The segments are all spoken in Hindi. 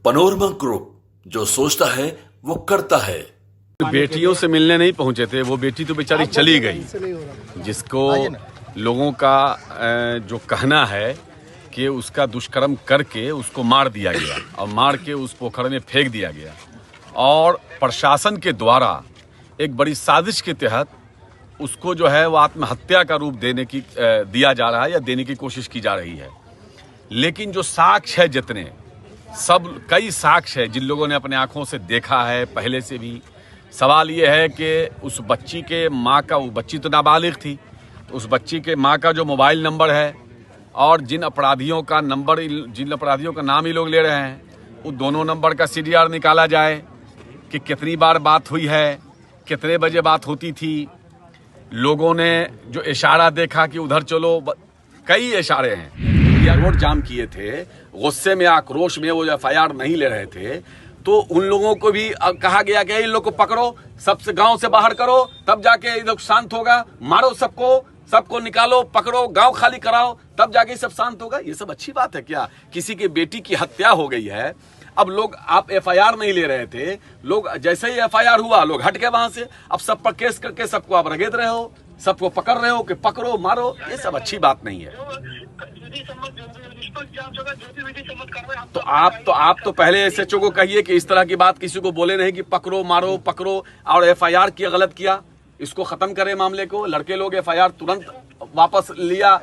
पनोरमा ग्रुप, जो सोचता है वो करता है। बेटियों से मिलने नहीं पहुंचे थे, वो बेटी तो बेचारी चली गई, जिसको लोगों का जो कहना है कि उसका दुष्कर्म करके उसको मार दिया गया और मार के उस पोखर में फेंक दिया गया और प्रशासन के द्वारा एक बड़ी साजिश के तहत उसको जो है वो आत्महत्या का रूप देने की दिया जा रहा है या देने की कोशिश की जा रही है। लेकिन जो साक्ष्य है, जितने सब कई साक्ष्य है जिन लोगों ने अपने आंखों से देखा है पहले से भी। सवाल ये है कि उस बच्ची के माँ का, वो बच्ची तो नाबालिग थी, तो उस बच्ची के माँ का जो मोबाइल नंबर है और जिन अपराधियों का नंबर, जिन अपराधियों का नाम ही लोग ले रहे हैं, वो दोनों नंबर का CDR निकाला जाए कि कितनी बार बात हुई है, कितने बजे बात होती थी। लोगों ने जो इशारा देखा कि उधर चलो, कई इशारे हैं। या रोड जाम किए थे, गुस्से में, आक्रोश में वो FIR नहीं ले रहे थे, तो उन लोगों को भी कहा गया कि इन लोग को पकड़ो, सबसे गांव से बाहर करो, तब जाके ये लोग शांत होगा। मारो सबको निकालो, पकड़ो, गांव खाली कराओ, तब जाके सब शांत होगा। ये सब अच्छी बात है क्या? किसी की बेटी की हत्या हो गई है, अब लोग, आप FIR नहीं ले रहे थे, लोग जैसे ही FIR हुआ लोग हट गए वहां से। अब सब पर केस करके सबको आप रगेद रहे हो, सबको पकड़ रहे हो कि पकड़ो मारो। ये सब अच्छी बात नहीं है। तो आप तो पहले SHO को कहिए कि इस तरह की बात किसी को बोले नहीं कि पकड़ो मारो पकड़ो, और FIR किया, गलत किया, इसको खत्म करें मामले को। लड़के लोग FIR तुरंत वापस लिया,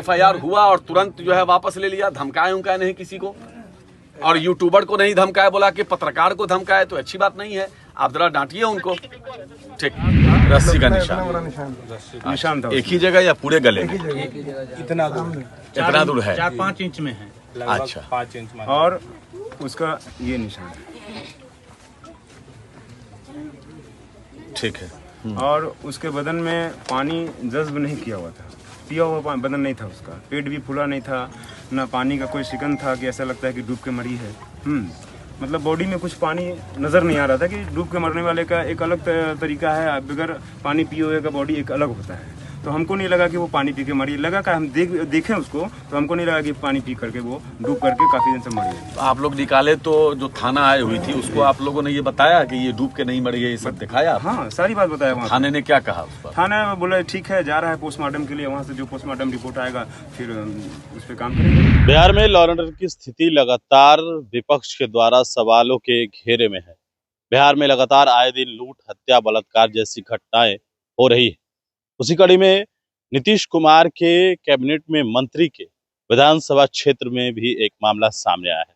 FIR हुआ और तुरंत जो है वापस ले लिया। धमकाए उमकाए नहीं किसी को, और यूट्यूबर को नहीं धमकाए, बोला कि पत्रकार को धमकाए, तो अच्छी बात नहीं है। आप जरा डांटिए उनको। ठीक, रस्सी का निशान था एक ही जगह या पूरे गले में? इतना दूर है, 4-5 इंच में है। अच्छा, 5 इंच में। और उसका ये निशान, ठीक है। और उसके बदन में पानी जज्ब नहीं किया हुआ था, पिया हुआ बदन नहीं था उसका। पेट भी फूला नहीं था, ना पानी का कोई शिकन था कि ऐसा लगता है कि डूब के मरी है। मतलब बॉडी में कुछ पानी नज़र नहीं आ रहा था कि डूब के मरने वाले का एक अलग तरीका है, बगैर पानी पिए हुए का बॉडी एक अलग होता है। तो हमको नहीं लगा कि वो पानी पी के मरी, लगा कि हम देखें उसको, तो हमको नहीं लगा कि पानी पी करके वो डूब करके काफ़ी दिन से मरी है। तो आप लोग निकाले तो जो थाना आई हुई थी उसको आप लोगों ने ये बताया कि ये डूब के नहीं मरी है, ये सब दिखाया? हाँ, सारी बात बताया वहाँ। थाने ने क्या कहा उस पर? थाने में बोले ठीक है, जा रहा है पोस्टमार्टम के लिए, वहाँ से जो पोस्टमार्टम रिपोर्ट आएगा फिर उस पर काम करेंगे। बिहार में लॉ एंड ऑर्डर की स्थिति लगातार विपक्ष के द्वारा सवालों के घेरे में है। बिहार में लगातार आए दिन लूट, हत्या, बलात्कार जैसी घटनाएं हो रही है। उसी कड़ी में नीतीश कुमार के कैबिनेट में मंत्री के विधानसभा क्षेत्र में भी एक मामला सामने आया है।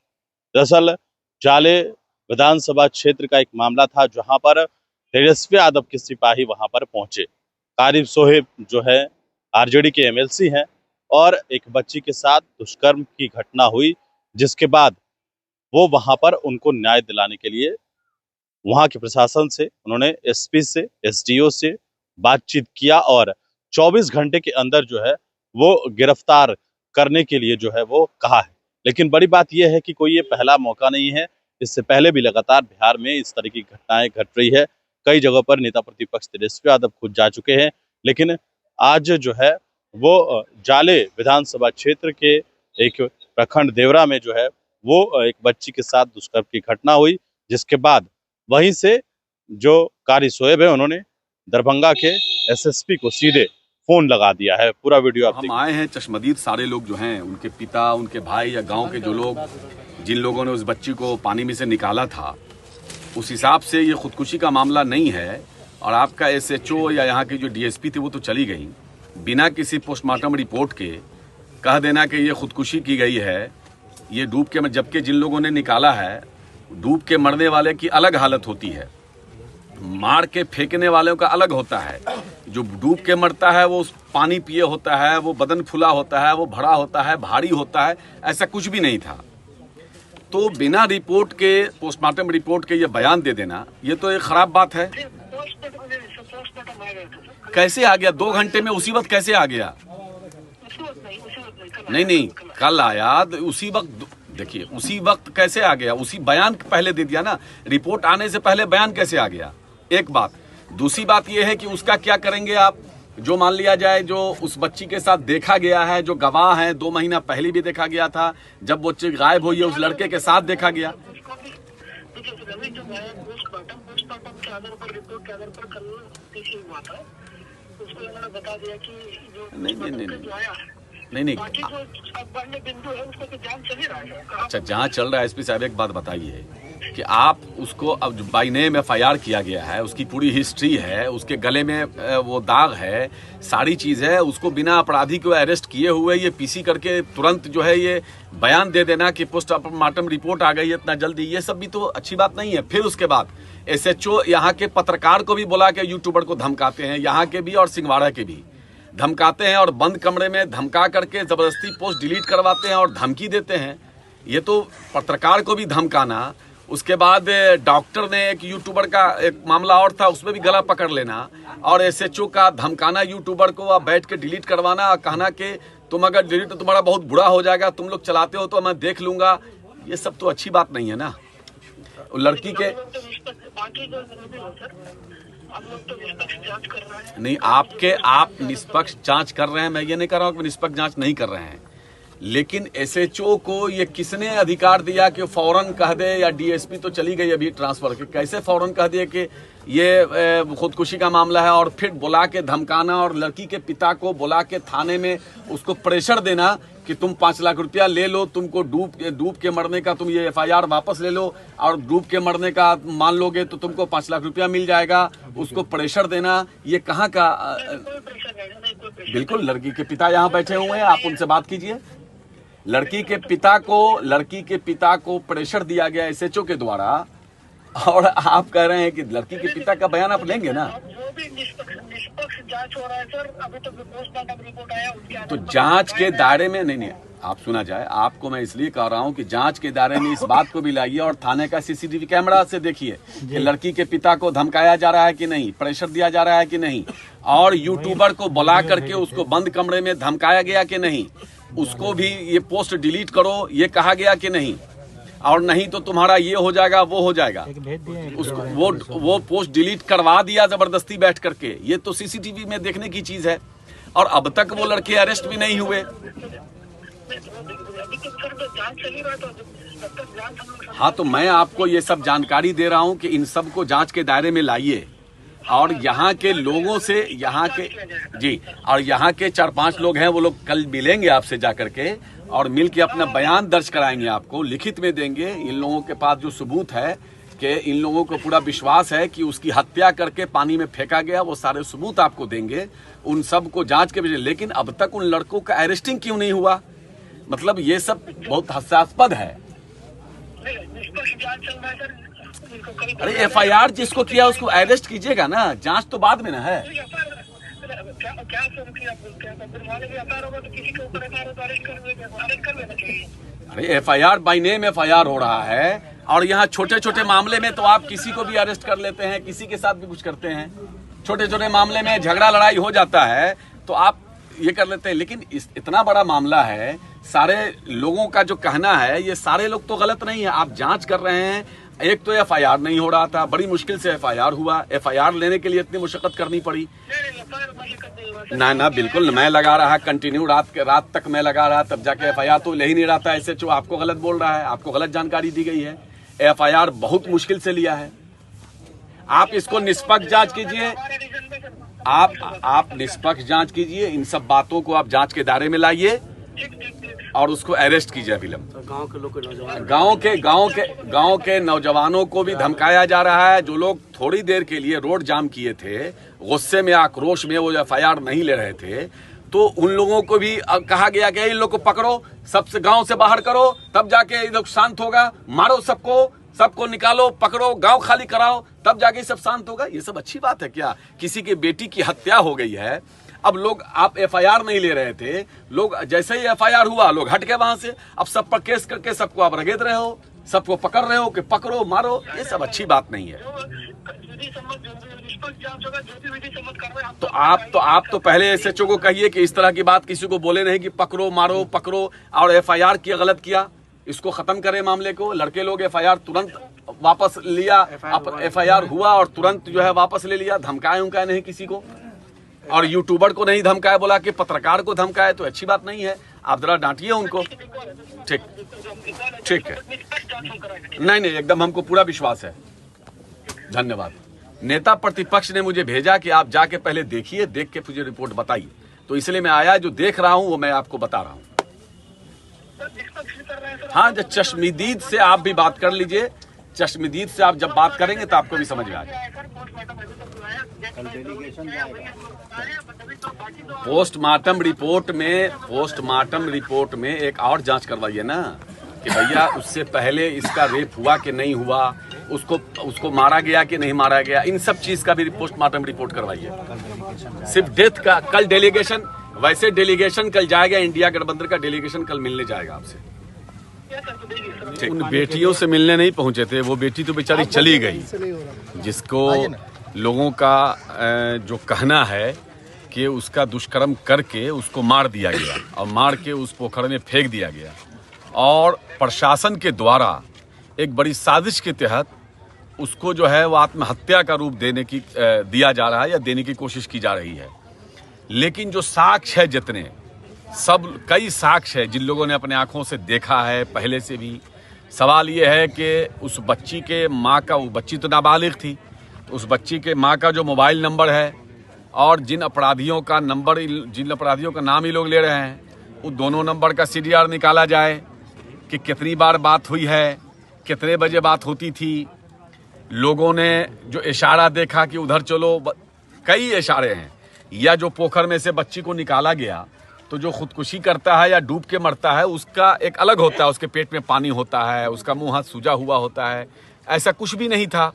दरअसल जाले विधानसभा क्षेत्र का एक मामला था, जहां पर तेजस्वी यादव के सिपाही वहां पर पहुंचे। कारिब सोहेब जो है RJD के MLC हैं, और एक बच्ची के साथ दुष्कर्म की घटना हुई, जिसके बाद वो वहां पर उनको न्याय दिलाने के लिए वहां के प्रशासन से उन्होंने SP से, SDO से बातचीत किया और 24 घंटे के अंदर जो है वो गिरफ्तार करने के लिए जो है वो कहा है। लेकिन बड़ी बात यह है कि कोई ये पहला मौका नहीं है, इससे पहले भी लगातार बिहार में इस तरह की घटनाएं घट रही है। कई जगहों पर नेता प्रतिपक्ष तेजस्वी यादव खुद जा चुके हैं, लेकिन आज जो है वो जाले विधानसभा क्षेत्र के एक प्रखंड देवरा में जो है वो एक बच्ची के साथ दुष्कर्म की घटना हुई, जिसके बाद वहीं से जो कारी शोएब है उन्होंने दरभंगा के SSP को सीधे फोन लगा दिया है। पूरा वीडियो आप हम आए हैं चश्मदीद, सारे लोग जो हैं, उनके पिता, उनके भाई या गांव के जो लोग, जिन लोगों ने उस बच्ची को पानी में से निकाला था, उस हिसाब से ये खुदकुशी का मामला नहीं है। और आपका SHO या यहाँ की जो DSP थी वो तो चली गई, बिना किसी पोस्टमार्टम रिपोर्ट के कह देना कि ये खुदकुशी की गई है, ये डूब के, जबकि जिन लोगों ने निकाला है, डूब के मरने वाले की अलग हालत होती है, मार के फेंकने वालों का अलग होता है। जो डूब के मरता है वो पानी पिए होता है, वो बदन फुला होता है, वो भरा होता है, भारी होता है, ऐसा कुछ भी नहीं था। तो बिना रिपोर्ट के, पोस्टमार्टम रिपोर्ट के ये बयान दे देना, ये तो एक खराब बात है। कैसे आ गया 2 घंटे में? उसी वक्त कैसे आ गया? नहीं, कल आया उसी वक्त। देखिए, उसी वक्त कैसे आ गया? उसी बयान पहले दे दिया ना, रिपोर्ट आने से पहले बयान कैसे आ गया? एक बात। दूसरी बात यह है कि उसका क्या करेंगे आप? जो मान लिया जाए, जो उस बच्ची के साथ देखा गया है, जो गवाह है, 2 महीना पहले भी देखा गया था, जब वो गायब हुई है उस लड़के के साथ देखा गया, इसको भी देखिए रवि जो है पोस्टमार्टम के आधार पर रिपोर्ट के आधार पर कल पेशी हुआ था, उसको उन्होंने बता दिया कि जो जो आया नहीं बाकी जो अब बढ़ने बिंदु है उसको तो जांच चल ही रहा है। अच्छा, जहाँ चल रहा है एसपी साहब एक बात बताइए कि आप उसको अब बाई नेम FIR किया गया है, उसकी पूरी हिस्ट्री है, उसके गले में वो दाग है, सारी चीज़ है, उसको बिना अपराधी को अरेस्ट किए हुए ये PC करके तुरंत जो है ये बयान दे देना कि पोस्टमार्टम रिपोर्ट आ गई है इतना जल्दी, ये सब भी तो अच्छी बात नहीं है। फिर उसके बाद SHO यहाँ के पत्रकार को भी बुला के यूट्यूबर को धमकाते हैं, यहाँ के भी और सिंहवाड़ा के भी धमकाते हैं और बंद कमरे में धमका करके ज़बरदस्ती पोस्ट डिलीट करवाते हैं और धमकी देते हैं। ये तो पत्रकार को भी धमकाना, उसके बाद डॉक्टर ने एक यूट्यूबर का एक मामला और था उसमें भी गला पकड़ लेना और SHO का धमकाना यूट्यूबर को और बैठ के डिलीट करवाना और कहना कि तुम अगर डिलीट तो तुम्हारा बहुत बुरा हो जाएगा, तुम लोग चलाते हो तो मैं देख लूंगा, ये सब तो अच्छी बात नहीं है ना। लड़की के नहीं, आप निष्पक्ष जांच कर रहे हैं, मैं ये नहीं कर रहा हूँ कि निष्पक्ष जांच नहीं कर रहे हैं, लेकिन SHO को ये किसने अधिकार दिया कि फौरन कह दे, या DSP तो चली गई अभी ट्रांसफर के, कैसे फौरन कह दिए कि ये खुदकुशी का मामला है और फिर बुला के धमकाना और लड़की के पिता को बुला के थाने में उसको प्रेशर देना कि तुम 5 लाख रुपया ले लो, तुमको डूब के मरने का तुम ये FIR वापस ले लो और डूब के मरने का मान लोगे तो तुमको 5 लाख रुपया मिल जाएगा, उसको प्रेशर देना, ये कहाँ का? बिल्कुल, लड़की के पिता यहाँ बैठे हुए हैं, आप उनसे बात कीजिए। लड़की के पिता को प्रेशर दिया गया SHO के द्वारा और आप कह रहे हैं कि लड़की के पिता का बयान आप लेंगे ना? वो भी निष्पक्ष जांच हो रहा है सर, अभी तो पोस्टमार्टम रिपोर्ट आया उसके तो जांच के दायरे में नहीं, आप सुना जाए, आपको मैं इसलिए कह रहा हूं कि जांच के दायरे में इस बात को भी लाइए और थाने का CCTV कैमरा से देखिए कि लड़की के पिता को धमकाया जा रहा है कि नहीं, प्रेशर दिया जा रहा है कि नहीं, और यूट्यूबर को बुला करके उसको बंद कमरे में धमकाया गया कि नहीं, उसको भी ये पोस्ट डिलीट करो ये कहा गया कि नहीं, और नहीं तो तुम्हारा ये हो जाएगा वो हो जाएगा, उसको वो पोस्ट डिलीट करवा दिया जबरदस्ती बैठ करके, ये तो CCTV में देखने की चीज है। और अब तक वो लड़के अरेस्ट भी नहीं हुए। हाँ, तो मैं आपको ये सब जानकारी दे रहा हूँ कि इन सब को जांच के दायरे में लाइए और यहाँ के लोगों से, यहाँ के जी, और यहाँ के 4-5 लोग हैं, वो लोग कल मिलेंगे आपसे जाकर के और मिल के अपना बयान दर्ज कराएंगे, आपको लिखित में देंगे। इन लोगों के पास जो सबूत है कि इन लोगों को पूरा विश्वास है कि उसकी हत्या करके पानी में फेंका गया, वो सारे सबूत आपको देंगे, उन सब को जांच के वजह। लेकिन अब तक उन लड़कों का अरेस्टिंग क्यों नहीं हुआ? मतलब ये सब बहुत हास्यास्पद है। अरे FIR जिसको किया उसको अरेस्ट कीजिएगा ना, जांच तो बाद में ना है। अरे FIR बाई नेम FIR हो रहा है और यहाँ छोटे छोटे मामले में तो आप किसी को भी अरेस्ट कर लेते हैं, किसी के साथ भी कुछ करते हैं, छोटे छोटे मामले में झगड़ा लड़ाई हो जाता है तो आप ये कर लेते हैं। लेकिन इतना बड़ा मामला है, सारे लोगों का जो कहना है, ये सारे लोग तो गलत नहीं है, आप जांच कर रहे हैं। एक तो FIR नहीं हो रहा था, बड़ी मुश्किल से FIR हुआ, FIR लेने के लिए इतनी मुशक्कत करनी पड़ी। ना बिल्कुल, मैं लगा रहा कंटिन्यू, रात तक मैं लगा रहा, तब जाके FIR तो ले ही नहीं रहा था। SHO आपको गलत बोल रहा है, आपको गलत जानकारी दी गई है। FIR बहुत मुश्किल से लिया है। आप इसको निष्पक्ष जांच कीजिए, आप निष्पक्ष जांच कीजिए, इन सब बातों को आप जांच के दायरे में लाइए और उसको अरेस्ट कीजिए अविलंब। गांव के नौजवानों को भी धमकाया जा रहा है, जो लोग थोड़ी देर के लिए रोड जाम किए थे, गुस्से में आक्रोश में वो FIR नहीं ले रहे थे, तो उन लोगों को भी कहा गया कि इन लोग को पकड़ो, सबसे गांव से बाहर करो, तब जाके ये लोग शांत होगा, मारो सबको निकालो, पकड़ो, गांव खाली कराओ, तब जाके सब शांत होगा। ये सब अच्छी बात है क्या? किसी की बेटी की हत्या हो गई है, अब लोग, आप FIR नहीं ले रहे थे, लोग जैसे ही FIR हुआ लोग हट गए वहां से, अब सब पर केस करके सबको आप रगेद रहे हो, सबको पकड़ रहे हो कि पकड़ो मारो, ये सब अच्छी बात नहीं है। तो आप तो पहले SHO को कहिए कि इस तरह की बात किसी को बोले नहीं कि पकड़ो मारो पकड़ो, और FIR किया गलत किया, इसको खत्म करें मामले को। लड़के लोग FIR तुरंत वापस लिया, FIR हुआ और तुरंत जो है वापस ले लिया, धमकाए उमकाए नहीं किसी को, और यूट्यूबर को नहीं धमकाए, बोला कि पत्रकार को धमकाए, तो अच्छी बात नहीं है। आप जरा डांटिए उनको। ठीक है। जांच हम कराएंगे। नहीं नहीं, एकदम हमको पूरा विश्वास है। धन्यवाद। नेता प्रतिपक्ष ने मुझे भेजा कि आप जाके पहले देखिए, देख के मुझे रिपोर्ट बताइए, तो इसलिए मैं आया। जो देख रहा हूं वो मैं आपको बता रहा हूं। सर निष्पक्ष कर रहे हैं सर। हाँ, जब चश्मदीद से आप भी बात कर लीजिए। चश्मदीद से आप जब बात करेंगे तो आपको भी समझ में आ जाए। पोस्टमार्टम रिपोर्ट में एक और जांच करवाइए ना कि भैया उससे पहले इसका रेप हुआ कि नहीं हुआ, उसको मारा गया कि नहीं मारा गया, इन सब चीज का भी पोस्टमार्टम रिपोर्ट करवाइए। सिर्फ डेथ का कल डेलीगेशन, वैसे डेलीगेशन कल जाएगा, इंडिया गठबंधन का डेलीगेशन कल मिलने जाएगा आपसे। उन बेटियों से मिलने नहीं पहुंचे थे, वो बेटी तो बेचारी चली गई, जिसको लोगों का जो कहना है कि उसका दुष्कर्म करके उसको मार दिया गया और मार के उस पोखर में फेंक दिया गया, और प्रशासन के द्वारा एक बड़ी साजिश के तहत उसको जो है वो आत्महत्या का रूप दिया जा रहा है या देने की कोशिश की जा रही है। लेकिन जो साक्ष्य है, जितने सब कई साक्ष्य है जिन लोगों ने अपने आंखों से देखा है पहले से भी। सवाल ये है कि उस बच्ची के माँ का, वो बच्ची तो नाबालिग थी, तो उस बच्ची के माँ का जो मोबाइल नंबर है और जिन अपराधियों का नाम ही लोग ले रहे हैं, वो दोनों नंबर का CDR निकाला जाए कि कितनी बार बात हुई है, कितने बजे बात होती थी। लोगों ने जो इशारा देखा कि उधर चलो, कई इशारे हैं। या जो पोखर में से बच्ची को निकाला गया, तो जो खुदकुशी करता है या डूब के मरता है उसका एक अलग होता है, उसके पेट में पानी होता है, उसका मुंह हाथ सूजा हुआ होता है। ऐसा कुछ भी नहीं था।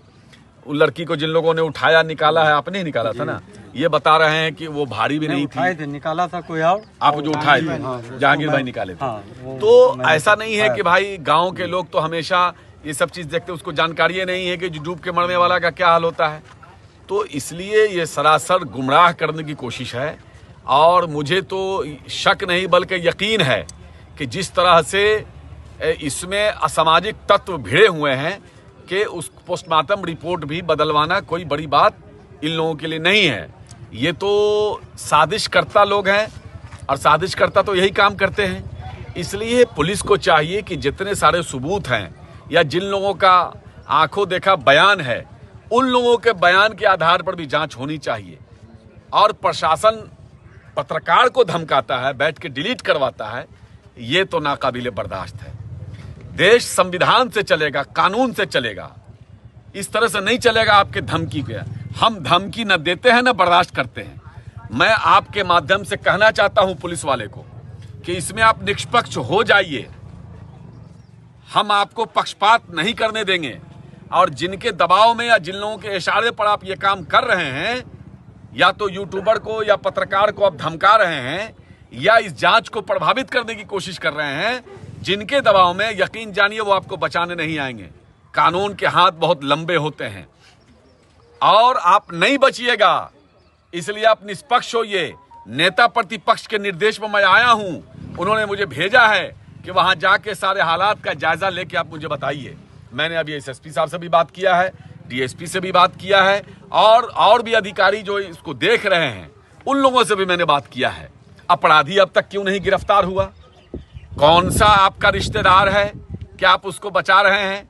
उन लड़की को जिन लोगों ने उठाया निकाला है, आपने ही निकाला था ना, ये बता रहे हैं कि वो भारी भी नहीं थी। निकाला था कोई और, आप जो उठाए थे जहांगीर भाई निकाले थे। तो ऐसा नहीं है कि भाई गाँव के लोग तो हमेशा ये सब चीज देखते, उसको जानकारी नहीं है कि जो डूब के मरने वाला का क्या हाल होता है। तो इसलिए ये सरासर गुमराह करने की कोशिश है। और मुझे तो शक नहीं बल्कि यकीन है कि जिस तरह से इसमें असामाजिक तत्व भिड़े हुए हैं कि उस पोस्टमार्टम रिपोर्ट भी बदलवाना कोई बड़ी बात इन लोगों के लिए नहीं है। ये तो साजिशकर्ता लोग हैं, और साजिशकर्ता तो यही काम करते हैं। इसलिए पुलिस को चाहिए कि जितने सारे सबूत हैं या जिन लोगों का आंखों देखा बयान है, उन लोगों के बयान के आधार पर भी जांच होनी चाहिए। और प्रशासन पत्रकार को धमकाता है, बैठ के डिलीट करवाता है, ये तो नाकाबिले बर्दाश्त है। देश संविधान से चलेगा, कानून से चलेगा, इस तरह से नहीं चलेगा आपके धमकी के। हम धमकी न देते हैं न बर्दाश्त करते हैं। मैं आपके माध्यम से कहना चाहता हूं पुलिस वाले को कि इसमें आप निष्पक्ष हो जाइए। हम आपको पक्षपात नहीं करने देंगे, और जिनके दबाव में या जिन लोगों के इशारे पर आप ये काम कर रहे हैं, या तो यूट्यूबर को या पत्रकार को आप धमका रहे हैं या इस जांच को प्रभावित करने की कोशिश कर रहे हैं, जिनके दबाव में यकीन जानिए वो आपको बचाने नहीं आएंगे। कानून के हाथ बहुत लंबे होते हैं और आप नहीं बचिएगा। इसलिए आप निष्पक्ष होइए। नेता प्रतिपक्ष के निर्देश पर मैं आया हूं, उन्होंने मुझे भेजा है कि वहां जाके सारे हालात का जायजा लेके आप मुझे बताइए। मैंने अभी SSP साहब से भी बात किया है, DSP से भी बात किया है, और भी अधिकारी जो इसको देख रहे हैं उन लोगों से भी मैंने बात किया है। अपराधी अब तक क्यों नहीं गिरफ्तार हुआ? कौन सा आपका रिश्तेदार है कि आप उसको बचा रहे हैं?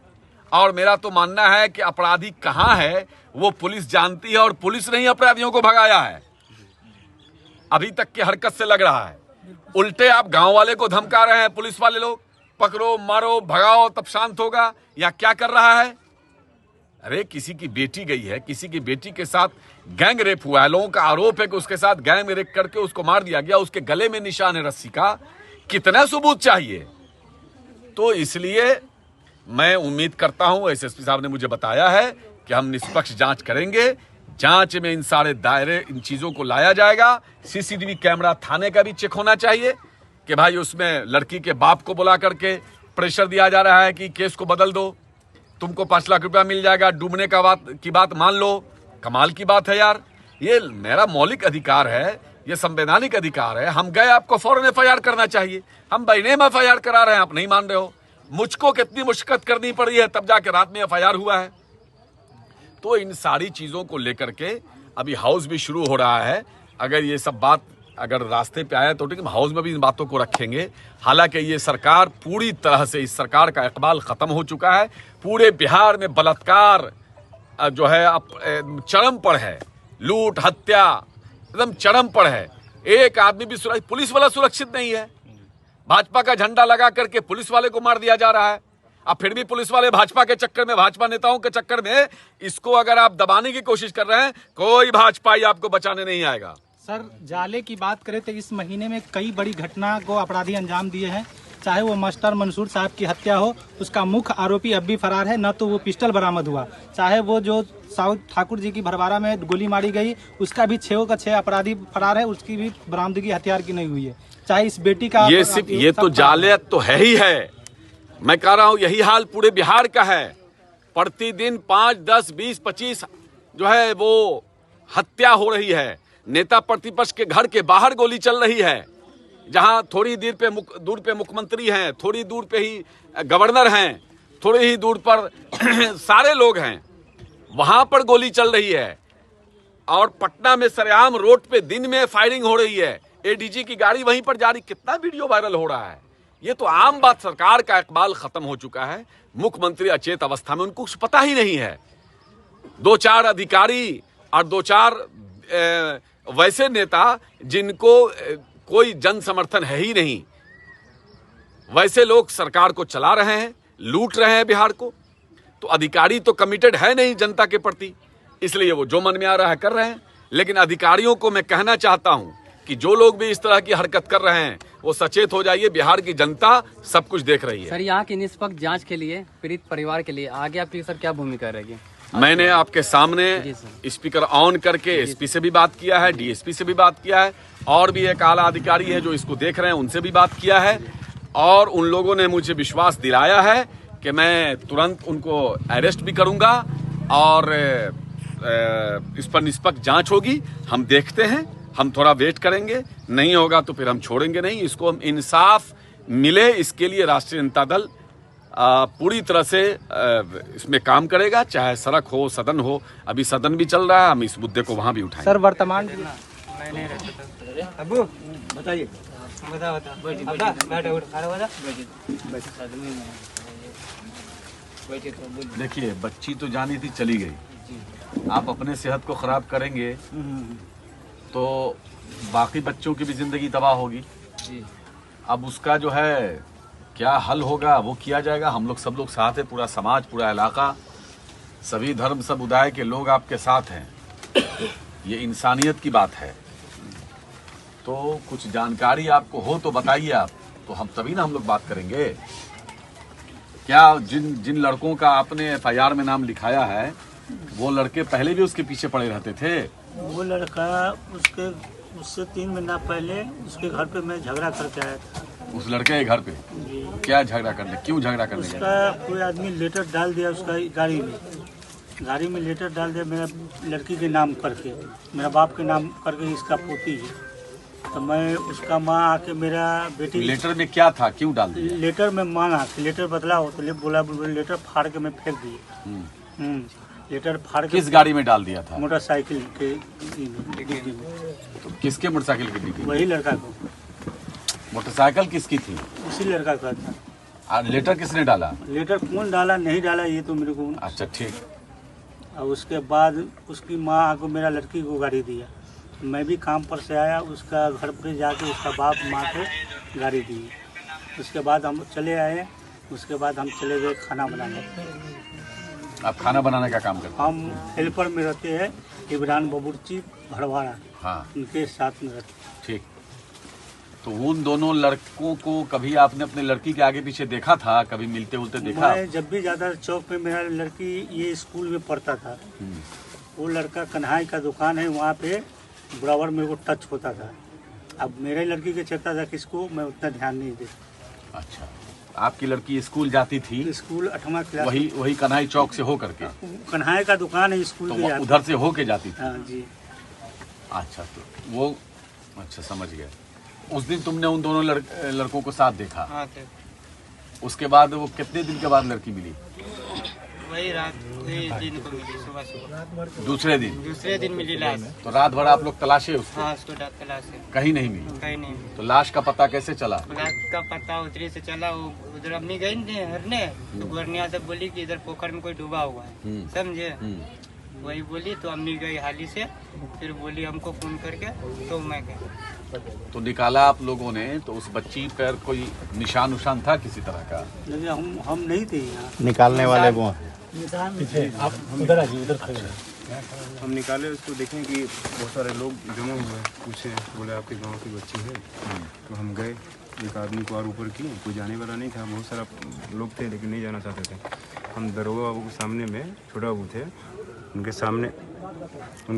और मेरा तो मानना है कि अपराधी कहां है वो पुलिस जानती है, और पुलिस ने ही अपराधियों को भगाया है। अभी तक की हरकत से लग रहा है उल्टे आप गांव वाले को धमका रहे हैं। पुलिस वाले लोग पकड़ो, मारो, भगाओ तब शांत होगा, या क्या कर रहा है? अरे किसी की बेटी गई है, किसी की बेटी के साथ गैंग रेप हुआ है, लोगों का आरोप है कि उसके साथ गैंग रेप करके उसको मार दिया गया, उसके गले में निशान है रस्सी का। कितना सबूत चाहिए? तो इसलिए मैं उम्मीद करता हूं, SSP साहब ने मुझे बताया है कि हम निष्पक्ष जांच करेंगे। जांच में इन सारे दायरे, इन चीजों को लाया जाएगा। CCTV कैमरा थाने का भी चेक होना चाहिए कि भाई उसमें लड़की के बाप को बुला करके प्रेशर दिया जा रहा है कि केस को बदल दो, तुमको 5 लाख रुपया मिल जाएगा, डूबने की बात मान लो। कमाल की बात है यार, ये मेरा मौलिक अधिकार है, ये संवैधानिक अधिकार है। हम गए, आपको फौरन FIR करना चाहिए। हम बहने में FIR करा रहे हैं, आप नहीं मान रहे हो। मुझको कितनी मुश्किल करनी पड़ी है तब जाके रात में FIR हुआ है। तो इन सारी चीजों को लेकर के अभी हाउस भी शुरू हो रहा है। अगर ये सब बात अगर रास्ते पे आया तो ठीक है, हाउस में भी इन बातों को रखेंगे। हालांकि ये सरकार पूरी तरह से, इस सरकार का इकबाल खत्म हो चुका है। पूरे बिहार में बलात्कार जो है अब चरम पर है, लूट हत्या एकदम चरम पर है। एक आदमी भी पुलिस वाला सुरक्षित नहीं है। भाजपा का झंडा लगा करके पुलिस वाले को मार दिया जा रहा है। अब फिर भी पुलिस वाले भाजपा के चक्कर में, भाजपा नेताओं के चक्कर में इसको अगर आप दबाने की कोशिश कर रहे हैं, कोई भाजपाई आपको बचाने नहीं आएगा। सर, जाले की बात करें तो इस महीने में कई बड़ी घटना को अपराधी अंजाम दिए हैं। चाहे वो मास्टर मंसूर साहब की हत्या हो, उसका मुख्य आरोपी अब भी फरार है, न तो वो पिस्टल बरामद हुआ। चाहे वो जो साउथ ठाकुर जी की भरवारा में गोली मारी गई, उसका भी 6 का 6 अपराधी फरार है, उसकी भी बरामदगी हथियार की नहीं हुई है। चाहे इस बेटी का ये तो जालियात तो है ही है। मैं कह रहा हूं यही हाल पूरे बिहार का है। प्रतिदिन 5, 10, 20, 25 जो है वो हत्या हो रही है। नेता प्रतिपक्ष के घर के बाहर गोली चल रही है। जहां थोड़ी दूर पे मुख्यमंत्री हैं, थोड़ी दूर पे ही गवर्नर हैं, थोड़ी ही दूर पर सारे लोग हैं, वहां पर गोली चल रही है। और पटना में सरेआम रोड पे दिन में फायरिंग हो रही है। एडीजी की गाड़ी वहीं पर जा रही, कितना वीडियो वायरल हो रहा है। ये तो आम बात, सरकार का इकबाल खत्म हो चुका है। मुख्यमंत्री अचेत अवस्था में, उनको कुछ पता ही नहीं है। 2-4 अधिकारी और 2-4 वैसे नेता जिनको कोई जन समर्थन है ही नहीं, वैसे लोग सरकार को चला रहे हैं, लूट रहे हैं बिहार को। तो अधिकारी तो कमिटेड है नहीं जनता के प्रति, इसलिए वो जो मन में आ रहा है कर रहे हैं। लेकिन अधिकारियों को मैं कहना चाहता हूं कि जो लोग भी इस तरह की हरकत कर रहे हैं वो सचेत हो जाइए। बिहार की जनता सब कुछ देख रही है। सर, यहाँ की निष्पक्ष जांच के लिए, पीड़ित परिवार के लिए आगे आपकी सर क्या भूमिका रहेगी? मैंने आपके सामने स्पीकर ऑन करके एसपी से भी बात किया है, डीएसपी से भी बात किया है, और भी एक आला अधिकारी है जो इसको देख रहे हैं, उनसे भी बात किया है। और उन लोगों ने मुझे विश्वास दिलाया है कि मैं तुरंत उनको अरेस्ट भी करूंगा और इस पर निष्पक्ष जांच होगी। हम देखते हैं, हम थोड़ा वेट करेंगे, नहीं होगा तो फिर हम छोड़ेंगे नहीं। इसको हम इंसाफ मिले, इसके लिए राष्ट्रीय जनता दल पूरी तरह से इसमें काम करेगा। चाहे सड़क हो, सदन हो, अभी सदन भी चल रहा है, हम इस मुद्दे को वहां भी उठाएंगे। सर, वर्तमान बताइए। देखिए, बच्ची तो जानी थी, चली गई। आप अपने सेहत को खराब करेंगे तो बाकी बच्चों की भी जिंदगी तबाह होगी। अब उसका जो है क्या हल होगा वो किया जाएगा। हम लोग सब लोग साथ हैं, पूरा समाज, पूरा इलाका, सभी धर्म समुदाय के लोग आपके साथ हैं। ये इंसानियत की बात है। तो कुछ जानकारी आपको हो तो बताइए आप, तो हम तभी ना हम लोग बात करेंगे। क्या जिन लड़कों का आपने FIR में नाम लिखाया है, वो लड़के पहले भी उसके पीछे पड़े रहते थे? वो लड़का उससे 3 महीना पहले उसके घर पे मैं झगड़ा करके आया था। उस लड़के के घर पे? क्या झगड़ा करने, क्यों झगड़ा करने गए? उसका कोई आदमी लेटर डाल दिया उसका गाड़ी में लेटर डाल दिया मेरा लड़की के नाम करके, मेरा बाप के नाम करके, इसका पोती है। तो मैं उसका माँ आके मेरा बेटी, लेटर में क्या था, क्यों डाल दिया? लेटर में मांगा कि लेटर बदला हो, तो बोला लेटर फाड़ के मैं फेंक दिए। लेटर फाड़ के किस गाड़ी में डाल दिया था? मोटरसाइकिल के डिग्गी में। तो किसके मोटरसाइकिल की डिग्गी? वही लड़का को। मोटरसाइकिल किसकी थी? उसी लड़का का था। और लेटर किसने डाला? लेटर कौन डाला नहीं डाला ये तो मेरे को। अच्छा, ठीक। और उसके बाद उसकी माँ आके मेरा लड़की को गाड़ी दिया। मैं भी काम पर से आया, उसका घर पे जाके उसका बाप माँ को गाड़ी दी। उसके बाद हम चले आए, उसके बाद हम चले गए खाना बनाने। आप खाना बनाने का काम करते? हम हेल्पर में रहते हैं, इमरान बाबूर्ची भरवाड़ा, हाँ, उनके साथ में रहते। ठीक। तो उन दोनों लड़कों को कभी आपने अपने लड़की के आगे पीछे देखा था? कभी मिलते उलते देखा? मैं जब भी जाता चौक पे, मेरा लड़की ये स्कूल में पढ़ता था, वो लड़का कन्हाई का दुकान है, वहाँ पे बराबर मेरे को टच होता था। अब मेरे लड़की के चलता था किसको, मैं उतना ध्यान नहीं देता। अच्छा, आपकी लड़की स्कूल जाती थी? स्कूल 8वां क्लास। वही कन्हाई चौक से हो करके? कन्हाई का दुकान है स्कूल तो उधर से हो के जाती थी? हाँ जी। अच्छा, तो वो, अच्छा समझ गया। उस दिन तुमने उन दोनों लड़कों को साथ देखा? हाँ थे। उसके बाद वो कितने दिन के बाद लड़की मिली? वही रात दिन को मिली सुबह सुबह। दूसरे दिन? दूसरे दिन मिली लाश। तो रात भर आप लोग तलाशे उसको? हाँ, उसको तलाश है, कहीं नहीं मिली? कहीं नहीं मिली। तो लाश का पता कैसे चला? लाश का पता उधरी से चला, वो उधर अम्मी गई थी हरने, तो गुरनिया से बोली कि इधर पोखर में कोई डूबा हुआ है, समझे। वही बोली तो अम्मी गई हाली से, फिर बोली हमको फोन करके, तो मैं गया। तो निकाला आप लोगों ने, तो उस बच्ची पर कोई निशान उशान था किसी तरह का? लेकिन हम नहीं थे यहाँ। निकालने वाले वो हम निकाले उसको, देखें कि बहुत सारे लोग जमा हुए हैं, पूछे, बोले आपके गांव की बच्ची है। तो हम गए, एक आदमी को और ऊपर किए, कोई जाने वाला नहीं था, बहुत सारा लोग थे लेकिन नहीं जाना चाहते थे। हम दरोगा बाबू के सामने में, छोटा बाबू थे, उनके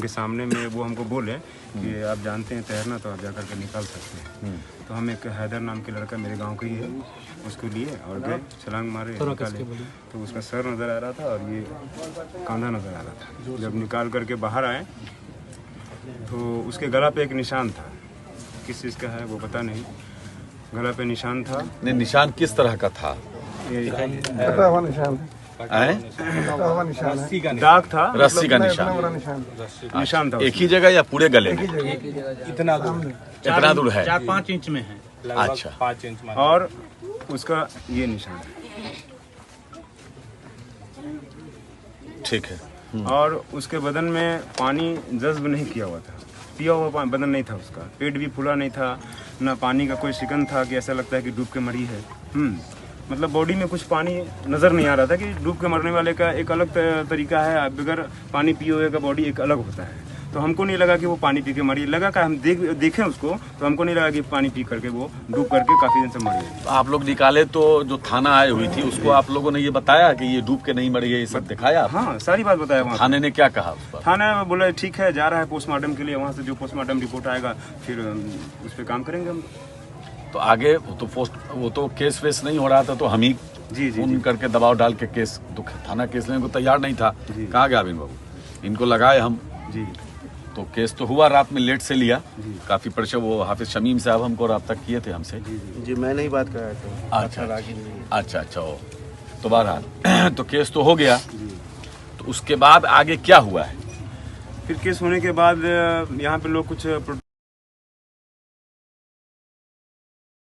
सामने में वो हमको बोले कि आप जानते हैं तैरना, तो आप जाकर के निकाल सकते हैं। तो हम एक हैदर नाम के लड़का मेरे गांव का ही है, उसको लिए और गए, छलांग मारे, निकाले। तो उसका सर नज़र आ रहा था और ये कांधा नज़र आ रहा था। जब निकाल करके बाहर आए तो उसके गला पे एक निशान था, किस चीज़ का है वो पता नहीं, गला पे निशान था। नहीं, निशान किस तरह का था? दाग था, रस्सी का निशान था। एक ही जगह या पूरे गले में? इतना दूर, इतना दूर है? 4-5 इंच में है। अच्छा, 5 इंच में। और उसका ये निशान है। ठीक है। और उसके बदन में पानी जज्ब नहीं किया हुआ था, पिया हुआ बदन नहीं था उसका, पेट भी फूला नहीं था, ना पानी का कोई शिकन था कि ऐसा लगता है कि डूब के मरी है। मतलब बॉडी में कुछ पानी नज़र नहीं आ रहा था कि डूब के मरने वाले का एक अलग तरीका है, बगैर पानी पिए हुए का बॉडी एक अलग होता है। तो हमको नहीं लगा कि वो पानी पी के मरी, लगा कि हम देखें उसको, तो हमको नहीं लगा कि पानी पी करके वो डूब करके काफ़ी दिन से मरी है। तो आप लोग निकाले तो जो थाना आई हुई थी उसको आप लोगों ने ये बताया कि ये डूब के नहीं मरी है, ये सब दिखाया? हाँ, सारी बात बताया वहाँ। थाने ने क्या कहा उस पर? थाने में बोले ठीक है, जा रहा है पोस्टमार्टम के लिए, वहाँ से जो पोस्टमार्टम रिपोर्ट आएगा फिर उस पर काम करेंगे हम। तो आगे वो तो केस वेस नहीं हो रहा था, तो हम ही फोन करके दबाव डाल के केस, तो थाना केस लेने को तैयार नहीं था। कहाँ गया अरविंद बाबू? इनको लगाए हम जी, तो केस तो हुआ, रात में लेट से लिया, काफी परेशान। वो हाफिज शमीम साहब हमको रब्ता किए थे हमसे। जी मैंने ही बात कराया था। अच्छा ओ। तो बहरहाल तो केस तो हो गया, तो उसके बाद आगे क्या हुआ है? फिर केस होने के बाद यहाँ पे लोग कुछ